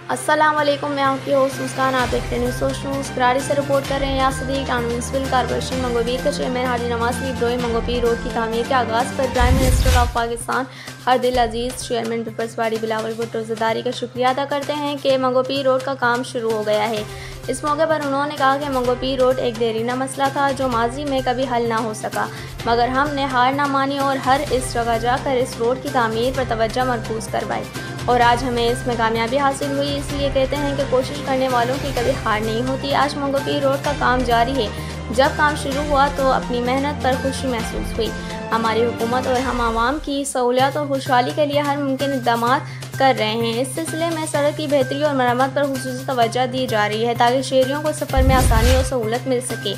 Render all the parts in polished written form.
अस्सलाम वालेकुम, मैं आपकी होस्ट मुस्कान। आप देखते हैं सोशल न्यूज़। कराची से रिपोर्ट कर रहे हैं। यासदीक म्यूनसिपल कॉर्पोरेशन मंगोपीर के चेयरमैन हाजी नवाज शरीफ रोए मंगोपीर रोड की तामीर के आगाज़ पर प्राइम मिनिस्टर ऑफ पाकिस्तान हरदिल अजीज़, chairman Peoples Party Bilawal Bhutto Zardari का शुक्रिया अदा करते हैं कि मंगोपीर रोड का काम शुरू हो गया है। इस मौके पर उन्होंने कहा कि मंगोपीर रोड एक देरीना मसला था जो माजी में कभी हल ना हो सका, मगर हमने हार ना मानी और हर इस जगह जाकर इस रोड की तामीर पर तवज्जो मरकूज़ करवाई और आज हमें इसमें कामयाबी हासिल हुई। इसलिए कहते हैं कि कोशिश करने वालों की कभी हार नहीं होती। आज मंगोपीर रोड का काम जारी है। जब काम शुरू हुआ तो अपनी मेहनत पर खुशी महसूस हुई। हमारी हुकूमत और हम आवाम की सहूलियत और खुशहाली के लिए हर मुमकिन इक़दाम कर रहे हैं। इस सिलसिले में सड़क की बेहतरी और मरम्मत पर खुसूसी तवज्जो दी जा रही है ताकि शहरियों को सफ़र में आसानी और सहूलत मिल सके।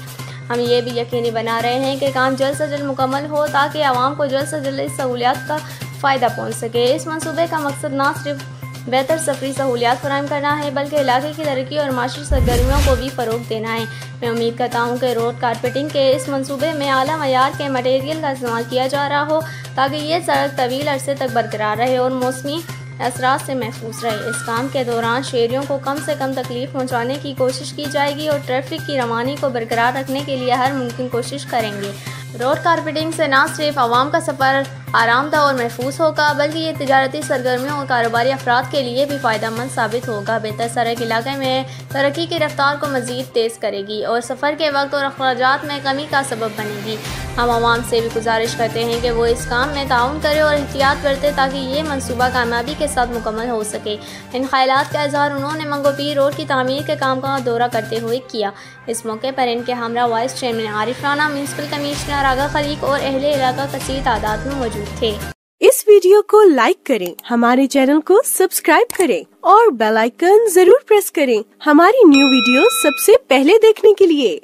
हम ये भी यकीनी बना रहे हैं कि काम जल्द से जल्द मुकम्मल हो ताकि आवाम को जल्द से जल्द इस सहूलियत का फ़ायदा पहुँच सके। इस मनसूबे का मकसद न सिर्फ बेहतर सफरी सहूलियात फराहम करना है बल्कि इलाके की तरक्की और माशी सरगर्मियों को भी फ़रोग़ देना है। मैं उम्मीद करता हूँ कि रोड कारपेटिंग के इस मंसूबे में आला मयार के मटेरियल का इस्तेमाल किया जा रहा हो ताकि ये सड़क तवील अरसे तक बरकरार रहे और मौसमी असरात से महफूज रहे। इस काम के दौरान शहरियों को कम से कम तकलीफ पहुँचाने की कोशिश की जाएगी और ट्रैफिक की रवानी को बरकरार रखने के लिए हर मुमकिन कोशिश करेंगे। रोड कारपेटिंग से न सिर्फ आवाम का सफ़र आरामदा और महफूज होगा बल्कि ये तिजारती सरगर्मियों और कारोबारी अफराद के लिए भी फ़ायदेमंद साबित होगा। बेहतर सड़क इलाके में तरक्की की रफ्तार को मज़ीद तेज़ करेगी और सफ़र के वक्त और अखराजात में कमी का सबब बनेगी। हम आवाम से भी गुजारिश करते हैं कि वो इस काम में ताउन करें और एहतियात बरतें ताकि ये मनसूबा कामयाबी के साथ मुकम्मल हो सके। इन ख्यालात का इजहार उन्होंने मंगोपीर रोड की तामीर के काम का दौरा करते हुए किया। इस मौके पर इनके हमरा vice chairman Arif Rana, municipal commissioner Agha Khaliq और अहले इलाका कसीर तादाद में मौजूद थे। इस वीडियो को लाइक करें, हमारे चैनल को सब्सक्राइब करें और बेल आइकन जरूर प्रेस करें हमारी न्यू वीडियो सबसे पहले देखने के लिए।